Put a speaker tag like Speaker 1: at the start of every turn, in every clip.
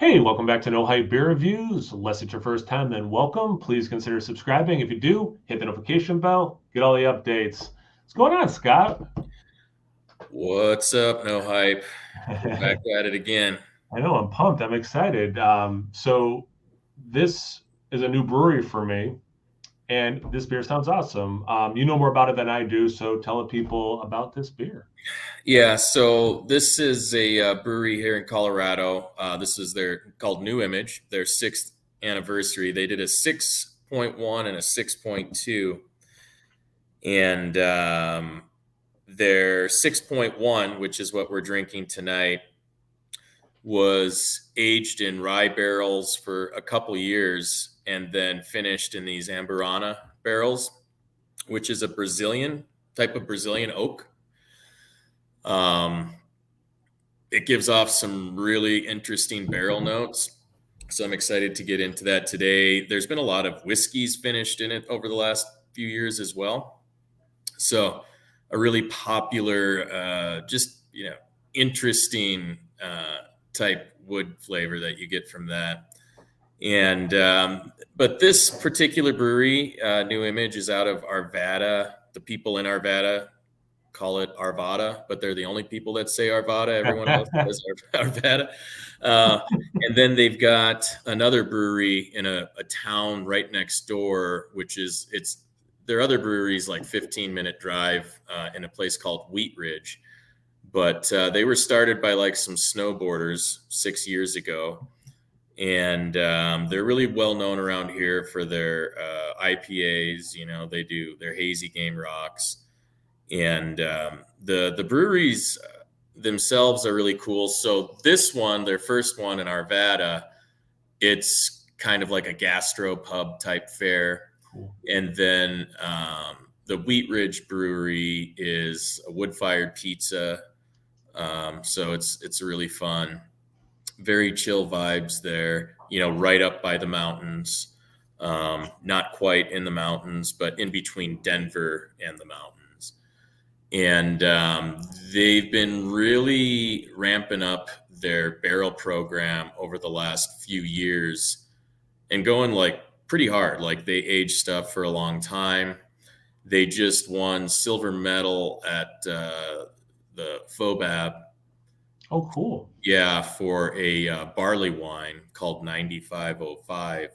Speaker 1: Hey, welcome back to No Hype Beer Reviews. Unless it's your first time, then welcome. Please consider subscribing. If you do, hit the notification bell, get all the updates. What's going on, Scott?
Speaker 2: What's up? No hype. We're back
Speaker 1: I
Speaker 2: at it again.
Speaker 1: know, I'm pumped. I'm excited. So this is a new brewery for me, and this beer sounds awesome. You know more about it than I do, so tell the people about this beer.
Speaker 2: Yeah, so this is a brewery here in Colorado. This is their called New Image, their sixth anniversary. They did a 6.1 and a 6.2, and their 6.1, which is what we're drinking tonight, was aged in rye barrels for a couple years and then finished in these Amburana barrels, which is a Brazilian type of Brazilian oak. Um, it gives off some really interesting barrel notes. So I'm excited to get into that today. There's been a lot of whiskeys finished in it over the last few years as well. So a really popular, interesting type wood flavor that you get from that. And but this particular brewery, New Image, is out of Arvada. The people in Arvada call it Arvada, but they're the only people that say Arvada. Everyone else says Arvada. Uh, and then they've got another brewery in a town right next door, which is their other breweries like 15-minute drive in a place called Wheat Ridge. But they were started by like some snowboarders 6 years ago. And they're really well known around here for their IPAs. You know, they do their hazy game rocks, and the breweries themselves are really cool. So this one, their first one in Arvada, it's kind of like a gastro pub type fare,
Speaker 1: Cool.
Speaker 2: and then the Wheat Ridge Brewery is a wood fired pizza. So it's really fun, very chill vibes there. You know, right up by the mountains. Not quite in the mountains, but in between Denver and the mountains. And they've been really ramping up their barrel program over the last few years and going like pretty hard. Like they age stuff for a long time. They just won silver medal at the FOBAB,
Speaker 1: Oh, cool.
Speaker 2: yeah, for a barley wine called 9505.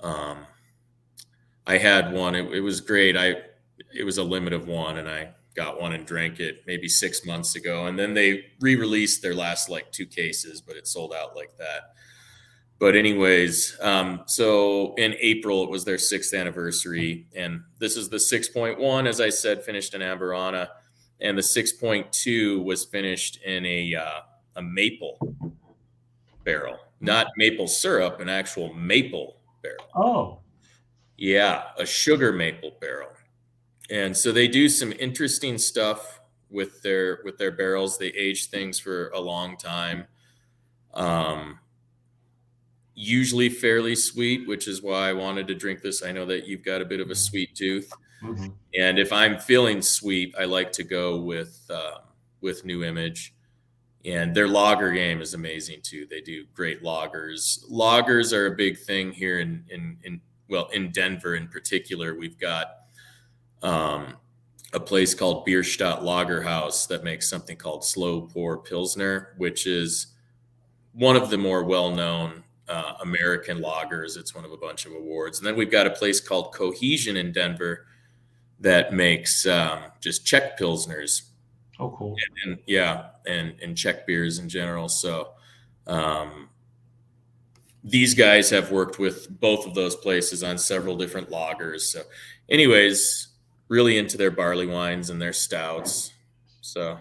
Speaker 2: Um, I had one. It was great. It was a limit of one, and I got one and drank it maybe 6 months ago. And then they re-released their last like two cases, but it sold out like that. But anyways, so in April it was their sixth anniversary, and this is the 6.1, as I said, finished in Amburana, and the 6.2 was finished in a maple barrel, not maple syrup, an actual maple barrel.
Speaker 1: Oh,
Speaker 2: Yeah, a sugar maple barrel. And so they do some interesting stuff with their barrels. They age things for a long time. Um, Usually fairly sweet, which is why I wanted to drink this. I know that you've got a bit of a sweet tooth,
Speaker 1: mhm.
Speaker 2: and if I'm feeling sweet, I like to go with New Image. And their lager game is amazing too. They do great lagers. Lagers are a big thing here in Denver in particular. We've got um, a place called Bierstadt Lager House that makes something called Slow Pour Pilsner, which is one of the more well-known American lagers. It's won of a bunch of awards. And then we've got a place called Cohesion in Denver that makes just Czech pilsners,
Speaker 1: Oh, cool.
Speaker 2: and yeah, and Czech beers in general. So um, these guys have worked with both of those places on several different lagers. So, anyways, really into their barley wines and their stouts. So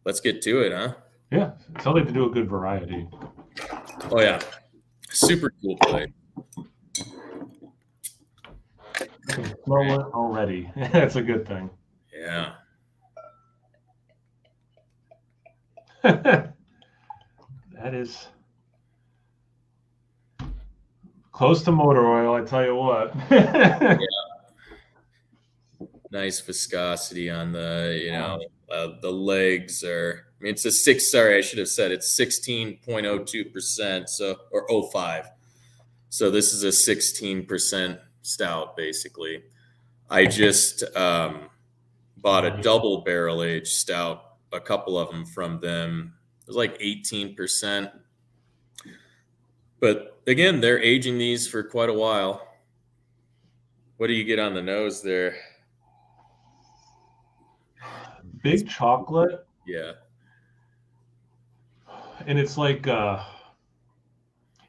Speaker 2: let's get to it, huh?
Speaker 1: Yeah, sounds like they do a good variety.
Speaker 2: Oh yeah, super cool place.
Speaker 1: I can smell it already. That's a good thing.
Speaker 2: Yeah.
Speaker 1: That is close to motor oil, I tell you what.
Speaker 2: Nice viscosity on the, the legs are I mean, it's a six. Sorry, I should have said it's 16.02%. So, or 05. So this is a 16% stout, basically. I just bought a double barrel aged stout, a couple of them from them. It was like 18%. But again, they're aging these for quite a while. What do you get on the nose there?
Speaker 1: Big chocolate,
Speaker 2: Yeah.
Speaker 1: and it's like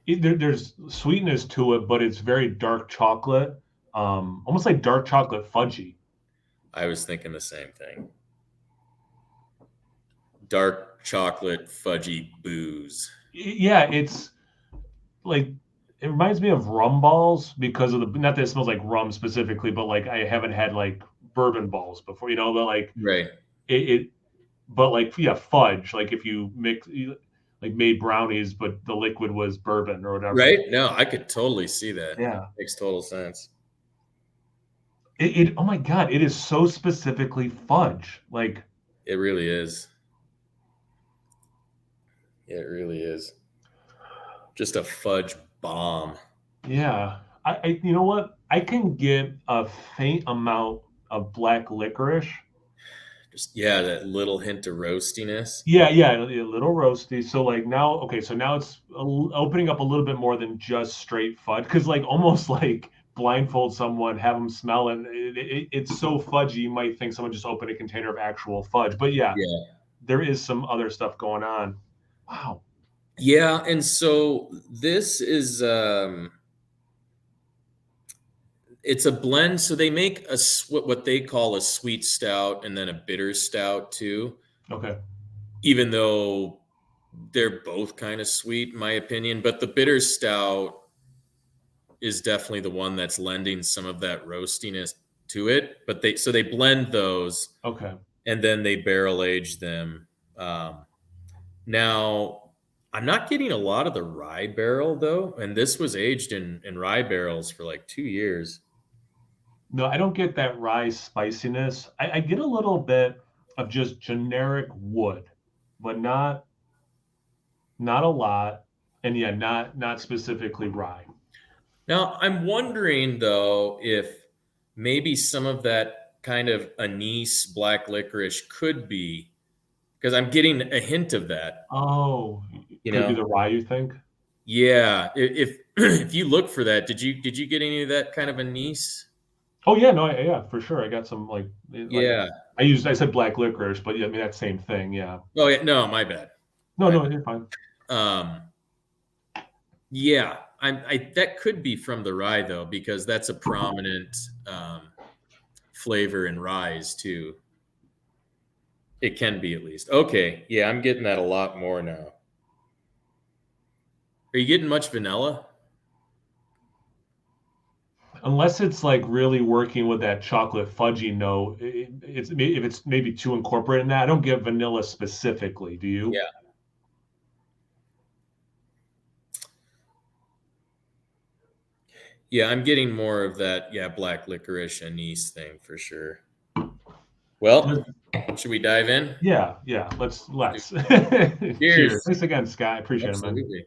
Speaker 1: there's sweetness to it, but it's very dark chocolate, almost like dark chocolate fudgy.
Speaker 2: I was thinking the same thing. Dark chocolate fudgy booze.
Speaker 1: Yeah, it's like it reminds me of rum balls because of the not that it smells like rum specifically, but like I haven't had like bourbon balls before, but like
Speaker 2: Right.
Speaker 1: it but like yeah, fudge. Like if you like made brownies, but the liquid was bourbon or whatever.
Speaker 2: Right? No, I could totally see that.
Speaker 1: Yeah.
Speaker 2: Makes total sense.
Speaker 1: It oh my God, it is so specifically fudge. Like
Speaker 2: It really is. It really is. Just a fudge bomb.
Speaker 1: yeah. You know what? I can get a faint amount of black licorice.
Speaker 2: Just yeah, that little hint of roastiness.
Speaker 1: Yeah, a little roasty. So like now, okay, so now it's opening up a little bit more than just straight fudge, because like almost like blindfold someone, have them smell it. It's so fudgy, you might think someone just opened a container of actual fudge. But yeah,
Speaker 2: Yeah.
Speaker 1: there is some other stuff going on. Wow.
Speaker 2: Yeah, and so this is it's a blend. So they make what they call a sweet stout and then a bitter stout too.
Speaker 1: Okay.
Speaker 2: Even though they're both kind of sweet, in my opinion, but the bitter stout is definitely the one that's lending some of that roastiness to it. But they blend those
Speaker 1: Okay.
Speaker 2: and then they barrel age them. Now, I'm not getting a lot of the rye barrel though, and this was aged in rye barrels for like 2 years.
Speaker 1: No, I don't get that rye spiciness. I get a little bit of just generic wood, but not a lot. And yeah, not specifically rye.
Speaker 2: Now, I'm wondering though if maybe some of that kind of anise black licorice could be because I'm getting a hint of that.
Speaker 1: Oh,
Speaker 2: You
Speaker 1: could be
Speaker 2: know,
Speaker 1: the rye, you think?
Speaker 2: yeah. If if you look for that, did you get any of that kind of anise?
Speaker 1: Oh yeah, no, yeah, for sure. I got some like
Speaker 2: Yeah.
Speaker 1: I said black licorice, but yeah, I mean that same thing. Yeah.
Speaker 2: Oh yeah. No, my bad.
Speaker 1: No,
Speaker 2: My
Speaker 1: no, you're fine.
Speaker 2: bad. Yeah, that could be from the rye though, because that's a prominent flavor in ryes too. It can be at least. Okay, yeah, I'm getting that a lot more now. Are you getting much vanilla?
Speaker 1: Unless it's like really working with that chocolate fudgy note, if it's maybe too incorporated in that. I don't get vanilla specifically. Do you?
Speaker 2: Yeah. Yeah, I'm getting more of that, yeah, black licorice anise thing for sure. Well, should we dive in?
Speaker 1: Yeah, yeah. Let's. Cheers.
Speaker 2: Cheers.
Speaker 1: Thanks again, Scott. I appreciate it, man.
Speaker 2: Absolutely.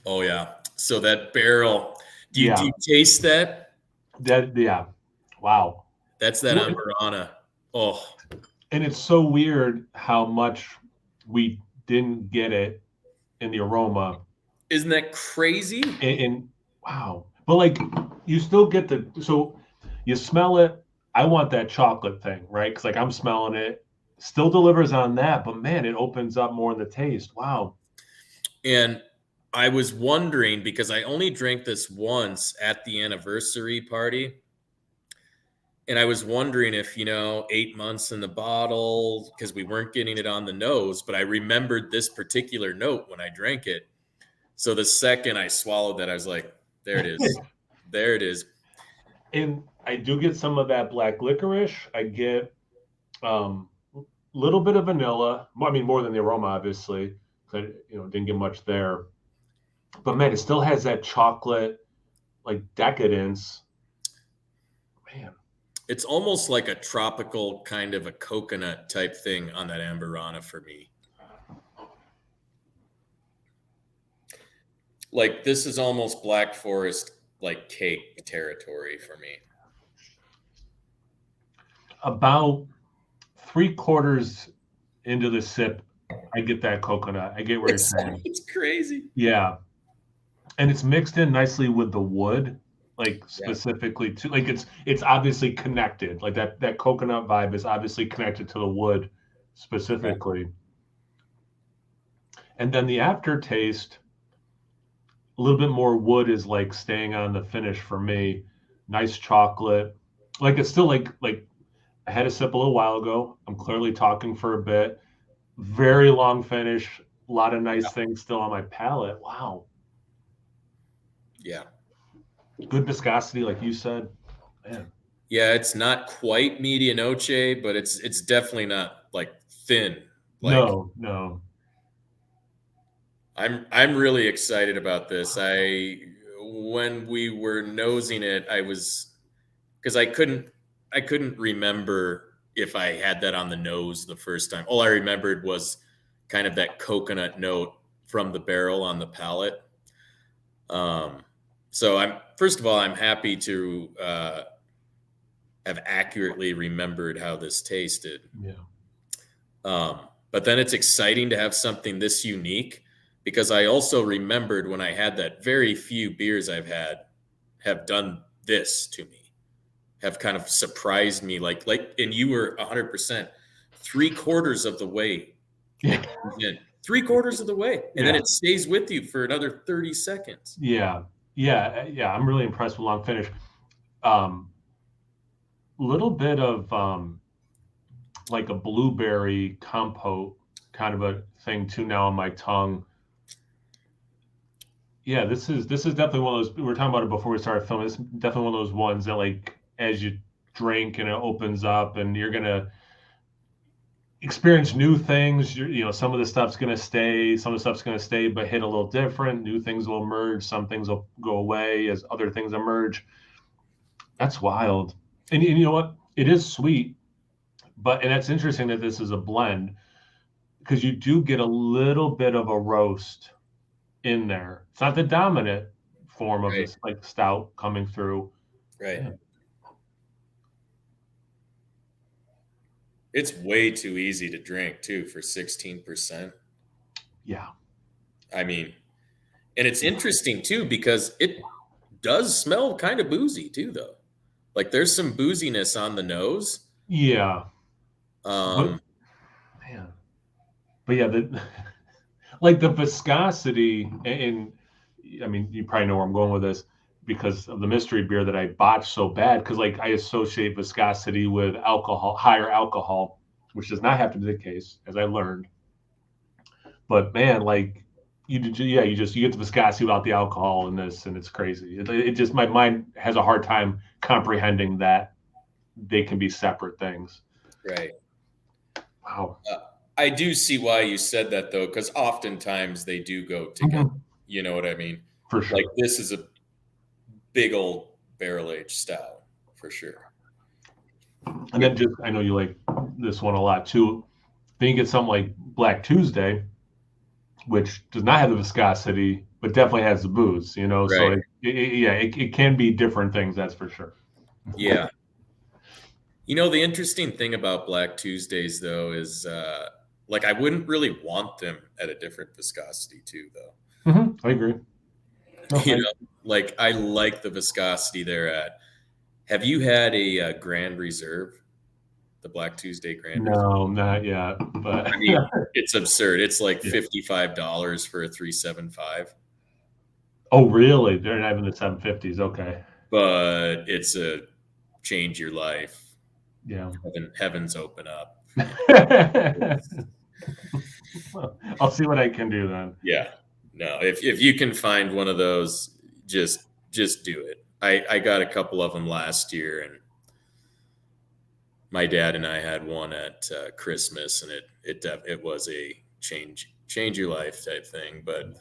Speaker 2: Oh yeah. So that barrel, do
Speaker 1: Yeah,
Speaker 2: you taste that?
Speaker 1: yeah. Wow.
Speaker 2: That's that
Speaker 1: Well,
Speaker 2: Amburana. Oh,
Speaker 1: and it's so weird how much we didn't get it in the aroma.
Speaker 2: isn't that crazy?
Speaker 1: And wow, but like you still get so you smell it. I want that chocolate thing, right? Because like I'm smelling it, still delivers on that, but man, it opens up more in the taste. Wow.
Speaker 2: And I was wondering because I only drank this once at the anniversary party. And I was wondering if, 8 months in the bottle, because we weren't getting it on the nose, but I remembered this particular note when I drank it. So the second I swallowed that, I was like, there it is. There it is.
Speaker 1: And I do get some of that black licorice. I get little bit of vanilla. I mean, more than the aroma, obviously. I, didn't get much there. But man, it still has that chocolate like decadence. Man.
Speaker 2: It's almost like a tropical kind of a coconut type thing on that Amburana for me. Like this is almost Black Forest like cake territory for me.
Speaker 1: About 3/4 into the sip, I get that coconut. I get what you're saying.
Speaker 2: It's crazy.
Speaker 1: Yeah. And it's mixed in nicely with the wood, like
Speaker 2: Yeah.
Speaker 1: specifically to like it's obviously connected. Like that coconut vibe is obviously connected to the wood specifically. And then the aftertaste, a little bit more wood is like staying on the finish for me. Nice chocolate. Like it's still like I had a sip a little while ago. I'm clearly talking for a bit. Very long finish. A lot of nice things still on my palate. Wow.
Speaker 2: Yeah.
Speaker 1: Good viscosity, like you said. Man.
Speaker 2: Yeah, it's not quite medianoche, but it's definitely not like thin. Like
Speaker 1: No.
Speaker 2: I'm really excited about this. When we were nosing it, I was because I couldn't remember if I had that on the nose the first time. All I remembered was kind of that coconut note from the barrel on the palate. So I'm first of all, I'm happy to have accurately remembered how this tasted.
Speaker 1: Yeah.
Speaker 2: But then it's exciting to have something this unique because I also remembered when I had that very few beers I've had have done this to me, have kind of surprised me. And you were 100%, 3/4 of the way,
Speaker 1: Yeah.
Speaker 2: 3/4 of the way, and then
Speaker 1: Yeah.
Speaker 2: it stays with you for another 30 seconds.
Speaker 1: Yeah. I'm really impressed with long finish. Little bit of like a blueberry compote kind of a thing too now on my tongue. Yeah, this is definitely one of those. We were talking about it before we started filming. It's definitely one of those ones that like as you drink and it opens up and you're gonna experience new things. Some of the stuff's gonna stay, some of the stuff's gonna stay, but hit a little different. New things will emerge. Some things will go away as other things emerge. That's wild. And you know what? It is sweet, and that's interesting that this is a blend because you do get a little bit of a roast in there. It's not the dominant form of
Speaker 2: Right.
Speaker 1: this like stout coming through.
Speaker 2: Right.
Speaker 1: Yeah.
Speaker 2: It's way too easy to drink too for 16%.
Speaker 1: Yeah.
Speaker 2: I mean, and it's interesting too because it does smell kind of boozy too, though. Like there's some booziness on the nose.
Speaker 1: Yeah. But
Speaker 2: Um,
Speaker 1: man. But yeah, like the viscosity and I mean, you probably know where I'm going with this because of the mystery beer that I botched so bad because like I associate viscosity with alcohol, higher alcohol, which does not have to be the case, as I learned. But man, like you get the viscosity without the alcohol in this, and it's crazy. It just my mind has a hard time comprehending that they can be separate things.
Speaker 2: right.
Speaker 1: Wow.
Speaker 2: I do see why you said that though, because oftentimes they do go together.
Speaker 1: Mhm.
Speaker 2: You know what I mean?
Speaker 1: For
Speaker 2: Like
Speaker 1: sure.
Speaker 2: this is a big old barrel aged stout for sure.
Speaker 1: And then just I know you like this one a lot too. Then you get something like Black Tuesday, which does not have the viscosity, but definitely has the booze. So
Speaker 2: Right.
Speaker 1: it can be different things. That's for sure.
Speaker 2: Yeah. You know, the interesting thing about Black Tuesdays though is like I wouldn't really want them at a different viscosity too, though.
Speaker 1: I agree. No,
Speaker 2: You know, like I like the viscosity they're at. Have you had a Grand Reserve, the Black Tuesday Grand Reserve?
Speaker 1: no, not yet. But
Speaker 2: I mean, it's absurd. It's like
Speaker 1: yeah.
Speaker 2: $55 for a 375,
Speaker 1: Oh, really? They're not even the 750s. Okay.
Speaker 2: but it's a change your life.
Speaker 1: Yeah.
Speaker 2: Heavens open up.
Speaker 1: I'll see what I can do then.
Speaker 2: Yeah. No, if you can find one of those, just do it. I got a couple of them last year, and my dad and I had one at Christmas, and it was a change your life type thing. But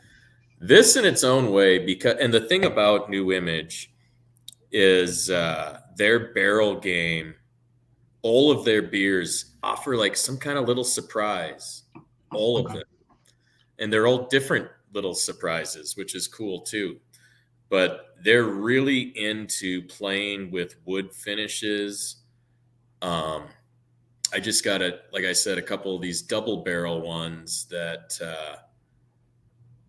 Speaker 2: this in its own way, and the thing about New Image is their barrel game. All of their beers offer like some kind of little surprise, all of
Speaker 1: Okay.
Speaker 2: them. And they're all different little surprises, which is cool too. But they're really into playing with wood finishes. I just got like I said, a couple of these double barrel ones that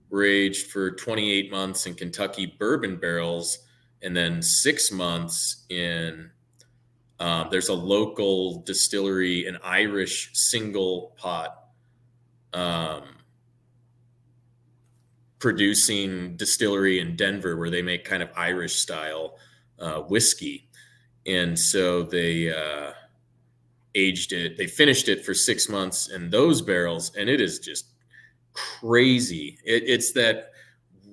Speaker 2: were aged for 28 months in Kentucky bourbon barrels, and then 6 months in. There's a local distillery, an Irish single pot um, producing distillery in Denver where they make kind of Irish style whiskey. And so they aged it, they finished it for 6 months in those barrels, and it is just crazy. It's that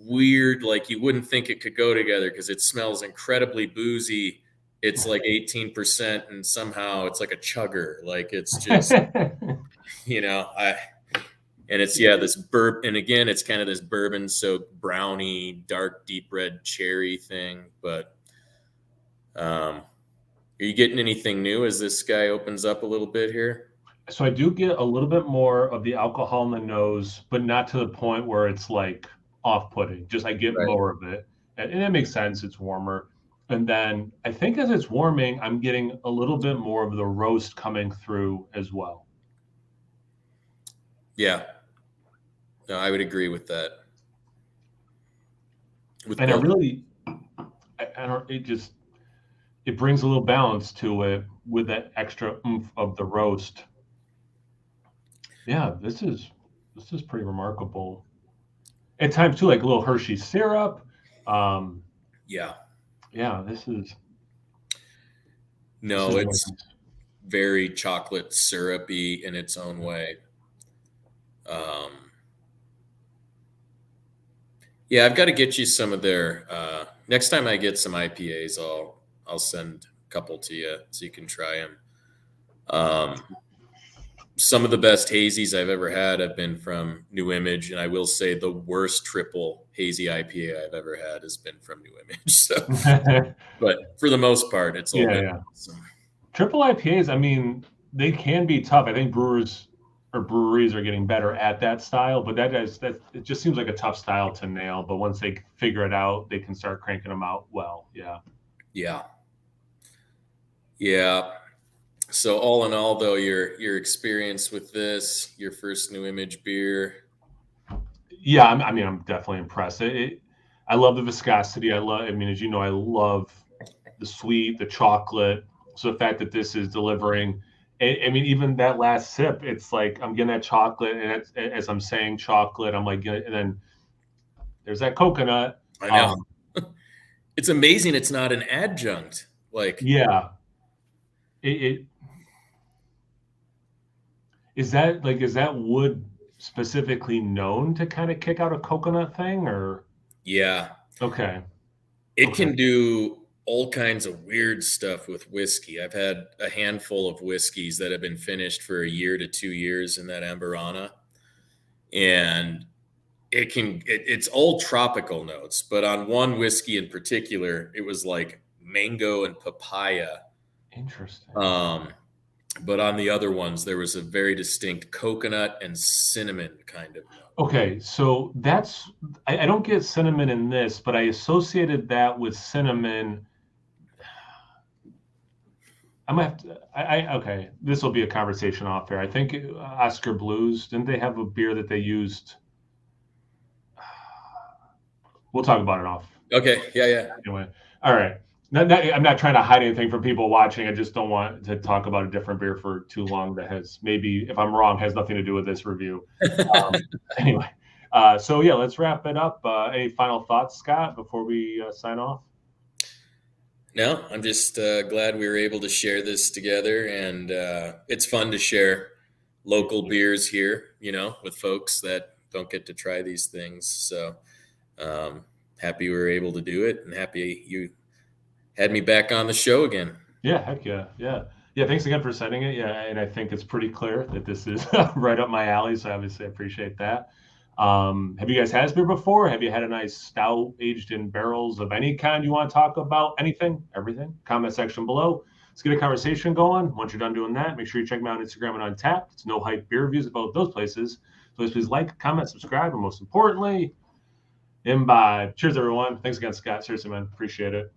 Speaker 2: weird, like you wouldn't think it could go together because it smells incredibly boozy. It's like 18%, and somehow it's like a chugger. Like it's just, I and it's this bourbon, and again, it's kind of this bourbon soaked brownie, dark, deep red cherry thing. But are you getting anything new as this guy opens up a little bit here?
Speaker 1: So I do get a little bit more of the alcohol in the nose, but not to the point where it's like off-putting. Just I get
Speaker 2: Right.
Speaker 1: more of it, and it makes sense. It's warmer, and then I think as it's warming, I'm getting a little bit more of the roast coming through as well.
Speaker 2: Yeah, no, I would agree with that. With
Speaker 1: And I
Speaker 2: both.
Speaker 1: really, I don't. It brings a little balance to it with that extra oomph of the roast. Yeah, this is pretty remarkable. At times too, like a little Hershey syrup. Um,
Speaker 2: Yeah.
Speaker 1: yeah, this
Speaker 2: No,
Speaker 1: is really
Speaker 2: it's
Speaker 1: nice.
Speaker 2: very chocolate syrupy in its own way. Um, yeah, I've got to get you some of their. Next time I get some IPAs, I'll send a couple to you so you can try them. Some of the best hazies I've ever had have been from New Image, and I will say the worst triple hazy IPA I've ever had has been from New Image. So, but for the most part, it's all
Speaker 1: Yeah,
Speaker 2: been
Speaker 1: yeah.
Speaker 2: awesome.
Speaker 1: Triple IPAs, I mean, they can be tough. I think brewers or breweries are getting better at that style, but that it just seems like a tough style to nail. But once they figure it out, they can start cranking them out well. Yeah.
Speaker 2: Yeah, yeah. So all in all, though, your experience with this, your first New Image beer.
Speaker 1: Yeah, I mean, I'm definitely impressed. I love the viscosity. I mean, as you know, I love the sweet, the chocolate. So the fact that this is delivering, I mean, even that last sip, it's like I'm getting that chocolate, and as I'm saying chocolate, I'm like, and then there's that coconut.
Speaker 2: I know. It's amazing it's not an adjunct. Like,
Speaker 1: Yeah, it is that wood specifically known to kind of kick out a coconut thing, or
Speaker 2: yeah,
Speaker 1: okay,
Speaker 2: it
Speaker 1: okay,
Speaker 2: can do all kinds of weird stuff with whiskey. I've had a handful of whiskeys that have been finished for a year to 2 years in that Amburana, and it's all tropical notes, but on one whiskey in particular, it was like mango and papaya.
Speaker 1: interesting.
Speaker 2: Um, but on the other ones, there was a very distinct coconut and cinnamon kind of note.
Speaker 1: Okay, so I don't get cinnamon in this, but I associated that with cinnamon. I might have to, okay, this will be a conversation off air. I think Oscar Blues, didn't they have a beer that they used? We'll talk about it off.
Speaker 2: Okay, yeah, yeah.
Speaker 1: Anyway, all right. I'm not trying to hide anything from people watching. I just don't want to talk about a different beer for too long that has maybe, if I'm wrong, has nothing to do with this review. Anyway, so yeah, let's wrap it up. Any final thoughts, Scott, before we sign off?
Speaker 2: No, I'm just glad we were able to share this together, and it's fun to share local beers here, with folks that don't get to try these things. So happy we were able to do it, and happy you had me back on the show again.
Speaker 1: Yeah, heck yeah, yeah, yeah. Thanks again for sending it. Yeah, and I think it's pretty clear that this is right up my alley. So obviously, I appreciate that. Have you guys had this beer before? Have you had a nice stout aged in barrels of any kind you want to talk about? Anything, everything? Comment section below. Let's get a conversation going. Once you're done doing that, make sure you check me out on Instagram and Untapped. It's No Hype Beer Reviews about those places. So please like, comment, subscribe, and most importantly, imbibe. Cheers, everyone. Thanks again, Scott. Seriously, man. Appreciate it.